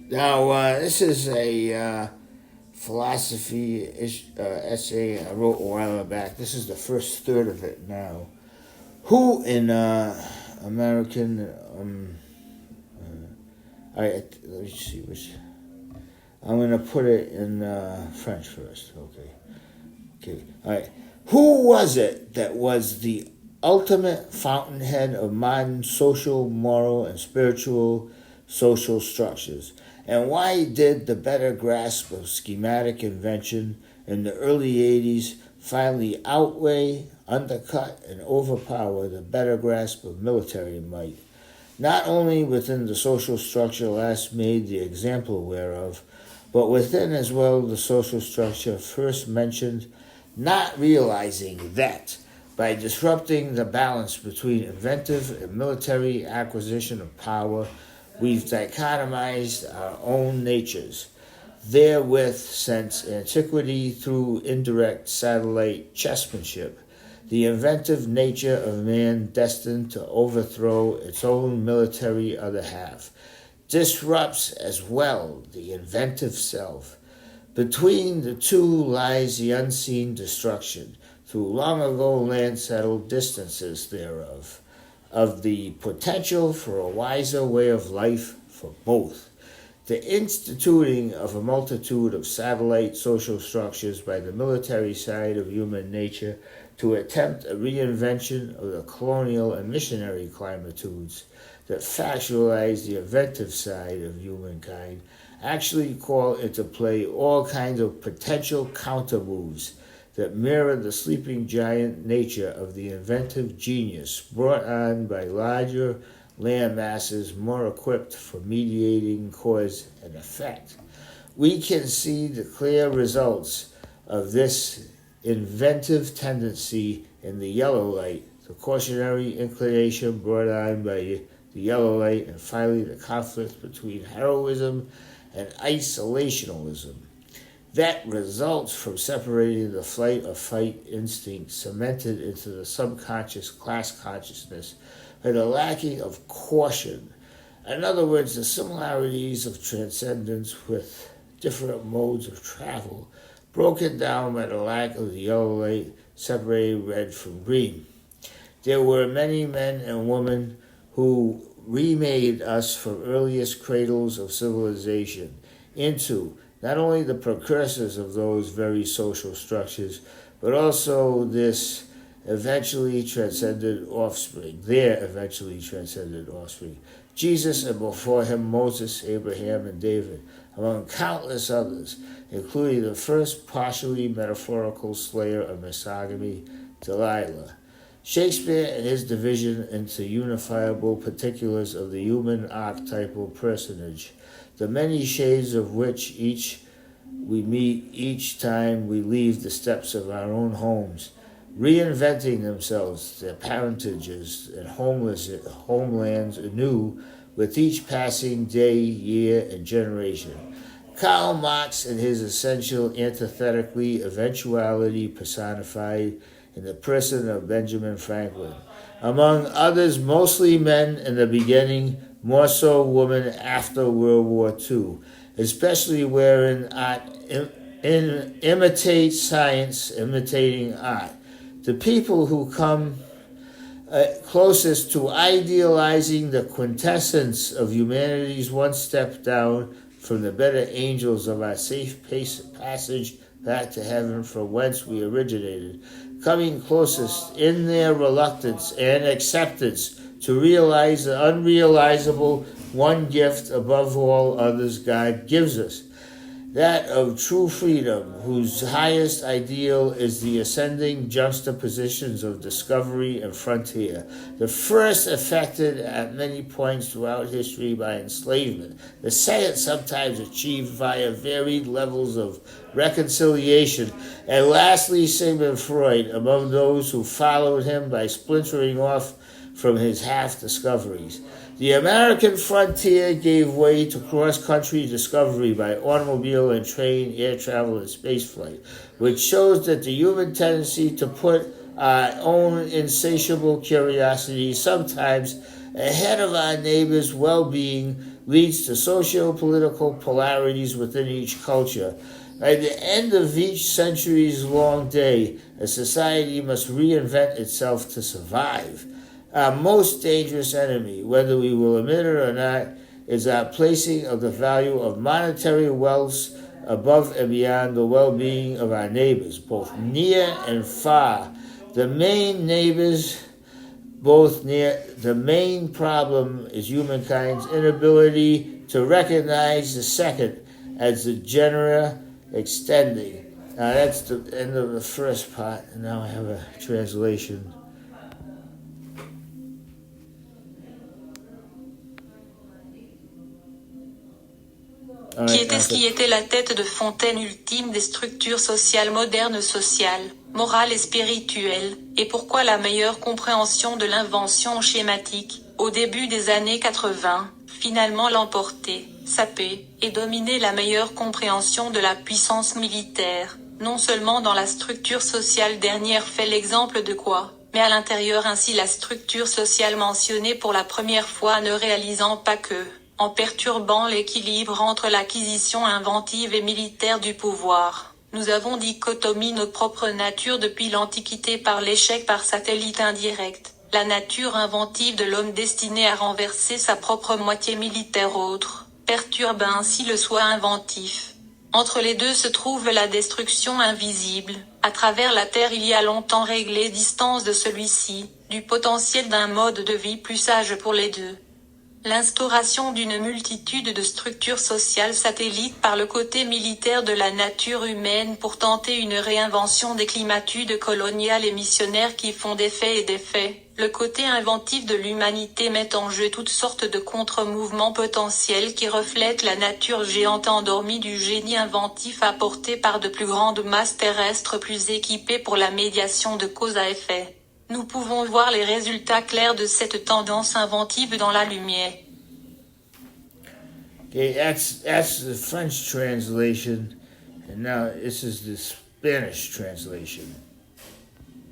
Now, this is a philosophy essay I wrote a while back. This is the first third of it now. Who in American, let me see which, I'm going to put it in French first, okay, all right. Who was it that was the ultimate fountainhead of modern social, moral, and spiritual social structures? And why did the better grasp of schematic invention in the early 80s finally outweigh, undercut, and overpower the better grasp of military might? Not only within the social structure last made the example whereof, but within as well the social structure first mentioned, not realizing that by disrupting the balance between inventive and military acquisition of power, we've dichotomized our own natures, therewith since antiquity through indirect satellite chessmanship, the inventive nature of man destined to overthrow its own military other half, disrupts as well the inventive self. Between the two lies the unseen destruction, through long ago land-settled distances thereof, of the potential for a wiser way of life for both. The instituting of a multitude of satellite social structures by the military side of human nature to attempt a reinvention of the colonial and missionary climatudes that factualize the inventive side of humankind actually call into play all kinds of potential counter-moves that mirror the sleeping giant nature of the inventive genius brought on by larger land masses more equipped for mediating cause and effect. We can see the clear results of this inventive tendency in the yellow light, the cautionary inclination brought on by the yellow light, and finally the conflict between heroism and isolationism that results from separating the flight or fight instinct cemented into the subconscious class consciousness by the lacking of caution. In other words, the similarities of transcendence with different modes of travel broken down by the lack of the yellow light separating red from green. There were many men and women who remade us from earliest cradles of civilization into not only the precursors of those very social structures, but also this eventually transcended offspring, their eventually transcended offspring. Jesus, and before him Moses, Abraham, and David, among countless others, including the first partially metaphorical slayer of misogamy, Delilah. Shakespeare and his division into unifiable particulars of the human archetypal personage, the many shades of which each we meet each time we leave the steps of our own homes, reinventing themselves, their parentages and homelands anew with each passing day, year, and generation. Karl Marx and his essential antithetically eventuality personified in the person of Benjamin Franklin. Among others, mostly men in the beginning, more so women after World War II, especially wherein art imitates science, imitating art. The people who come closest to idealizing the quintessence of humanity's one step down from the better angels of our safe passage back to heaven from whence we originated, coming closest in their reluctance and acceptance to realize the unrealizable one gift above all others God gives us, that of true freedom, whose highest ideal is the ascending juxtapositions of discovery and frontier, the first effected at many points throughout history by enslavement, the second sometimes achieved via varied levels of reconciliation, and lastly Sigmund Freud among those who followed him by splintering off from his half-discoveries. The American frontier gave way to cross-country discovery by automobile and train, air travel, and spaceflight, which shows that the human tendency to put our own insatiable curiosity sometimes ahead of our neighbor's well-being leads to socio-political polarities within each culture. At the end of each centuries-long day, a society must reinvent itself to survive. Our most dangerous enemy, whether we will admit it or not, is our placing of the value of monetary wealth above and beyond the well-being of our neighbors, both near and far. The main problem is humankind's inability to recognize the second as the genera extending. Now that's the end of the first part, and now I have a translation. Qui était la tête de fontaine ultime des structures sociales modernes, sociales, morales et spirituelles, et pourquoi la meilleure compréhension de l'invention schématique, au début des années 80, finalement l'emporter, saper, et dominer la meilleure compréhension de la puissance militaire, non seulement dans la structure sociale dernière fait l'exemple de quoi, mais à l'intérieur ainsi la structure sociale mentionnée pour la première fois ne réalisant pas que, en perturbant l'équilibre entre l'acquisition inventive et militaire du pouvoir, nous avons dichotomie nos propres natures depuis l'Antiquité par l'échec par satellite indirect, la nature inventive de l'homme destinée à renverser sa propre moitié militaire autre, perturbe ainsi le soi inventif. Entre les deux se trouve la destruction invisible, à travers la Terre il y a longtemps réglé distance de celui-ci, du potentiel d'un mode de vie plus sage pour les deux. L'instauration d'une multitude de structures sociales satellites par le côté militaire de la nature humaine pour tenter une réinvention des climatudes coloniales et missionnaires qui font des faits et des faits. Le côté inventif de l'humanité met en jeu toutes sortes de contre-mouvements potentiels qui reflètent la nature géante endormie du génie inventif apporté par de plus grandes masses terrestres plus équipées pour la médiation de cause à effet. Nous pouvons voir les résultats clairs de cette tendance inventive dans la lumière. Okay, that's the French translation, and now this is the Spanish translation.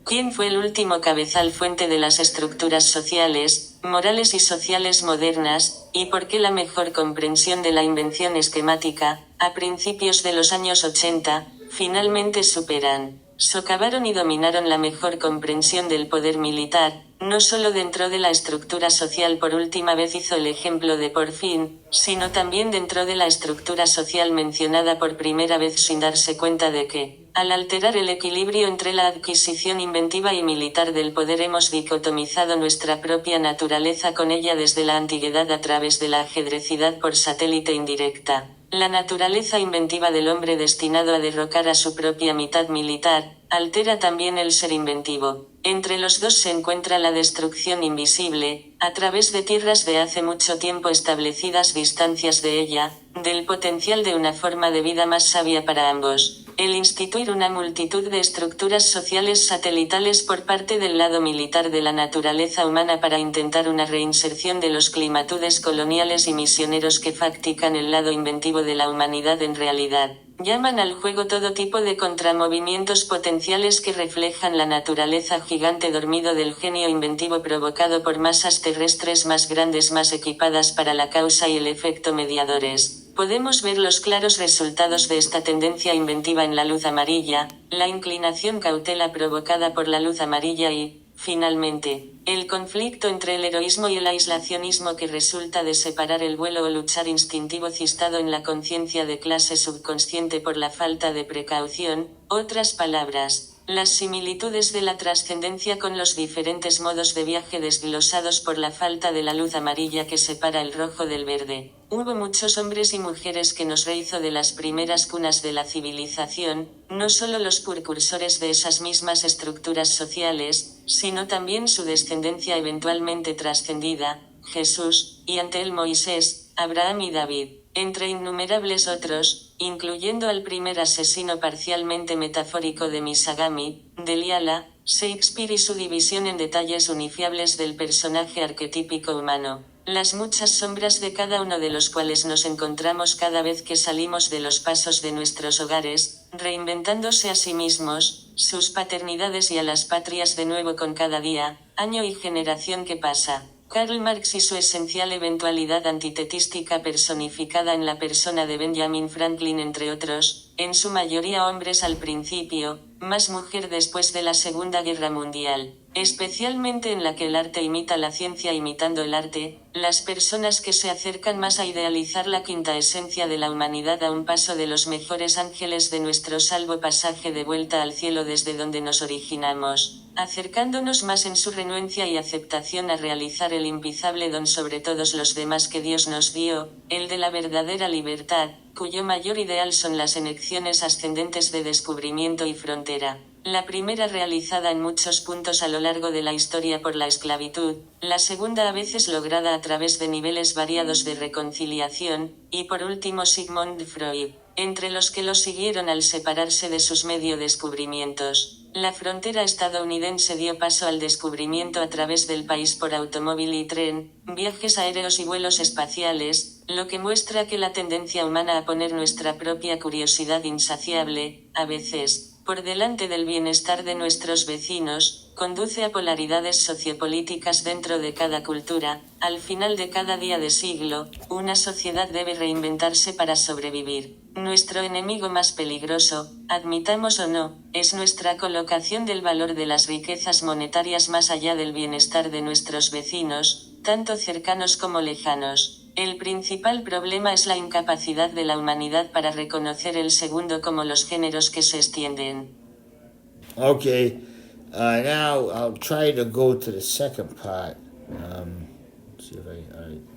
¿Quién fue el último cabezal fuente de las estructuras sociales, morales y sociales modernas, y por qué la mejor comprensión de la invención esquemática, a principios de los años 80, finalmente socavaron y dominaron la mejor comprensión del poder militar, no solo dentro de la estructura social por última vez hizo el ejemplo de por fin, sino también dentro de la estructura social mencionada por primera vez sin darse cuenta de que, al alterar el equilibrio entre la adquisición inventiva y militar del poder hemos dicotomizado nuestra propia naturaleza con ella desde la antigüedad a través de la ajedrecidad por satélite indirecta. La naturaleza inventiva del hombre destinado a derrocar a su propia mitad militar, altera también el ser inventivo. Entre los dos se encuentra la destrucción invisible, a través de tierras de hace mucho tiempo establecidas distancias de ella, del potencial de una forma de vida más sabia para ambos. El instituir una multitud de estructuras sociales satelitales por parte del lado militar de la naturaleza humana para intentar una reinserción de los climatudes coloniales y misioneros que practican el lado inventivo de la humanidad en realidad. Llaman al juego todo tipo de contramovimientos potenciales que reflejan la naturaleza gigante dormido del genio inventivo provocado por masas terrestres más grandes más equipadas para la causa y el efecto mediadores. Podemos ver los claros resultados de esta tendencia inventiva en la luz amarilla, la inclinación cautela provocada por la luz amarilla y, finalmente, el conflicto entre el heroísmo y el aislacionismo que resulta de separar el vuelo o luchar instintivo cistado en la conciencia de clase subconsciente por la falta de precaución, otras palabras, las similitudes de la trascendencia con los diferentes modos de viaje desglosados por la falta de la luz amarilla que separa el rojo del verde. Hubo muchos hombres y mujeres que nos rehizo de las primeras cunas de la civilización, no solo los precursores de esas mismas estructuras sociales, sino también su descendencia eventualmente trascendida, Jesús, y ante él Moisés, Abraham y David, entre innumerables otros, incluyendo al primer asesino parcialmente metafórico de Misagami, Deliala, Shakespeare y su división en detalles unifiables del personaje arquetípico humano. Las muchas sombras de cada uno de los cuales nos encontramos cada vez que salimos de los pasos de nuestros hogares, reinventándose a sí mismos, sus paternidades y a las patrias de nuevo con cada día, año y generación que pasa. Karl Marx y su esencial eventualidad antitetística personificada en la persona de Benjamin Franklin entre otros, en su mayoría hombres al principio, más mujer después de la Segunda Guerra Mundial, especialmente en la que el arte imita la ciencia imitando el arte, las personas que se acercan más a idealizar la quinta esencia de la humanidad a un paso de los mejores ángeles de nuestro salvo pasaje de vuelta al cielo desde donde nos originamos, acercándonos más en su renuencia y aceptación a realizar el impizable don sobre todos los demás que Dios nos dio, el de la verdadera libertad, cuyo mayor ideal son las elecciones ascendentes de descubrimiento y frontera. La primera realizada en muchos puntos a lo largo de la historia por la esclavitud, la segunda a veces lograda a través de niveles variados de reconciliación, y por último Sigmund Freud, entre los que lo siguieron al separarse de sus medio descubrimientos. La frontera estadounidense dio paso al descubrimiento a través del país por automóvil y tren, viajes aéreos y vuelos espaciales, lo que muestra que la tendencia humana a poner nuestra propia curiosidad insaciable, a veces, por delante del bienestar de nuestros vecinos, conduce a polaridades sociopolíticas dentro de cada cultura. Al final de cada día de siglo, una sociedad debe reinventarse para sobrevivir. Nuestro enemigo más peligroso, admitamos o no, es nuestra colocación del valor de las riquezas monetarias más allá del bienestar de nuestros vecinos, tanto cercanos como lejanos. El principal problema es la incapacidad de la humanidad para reconocer el segundo como los géneros que se extienden. Okay, now I'll try to go to the second part. See if I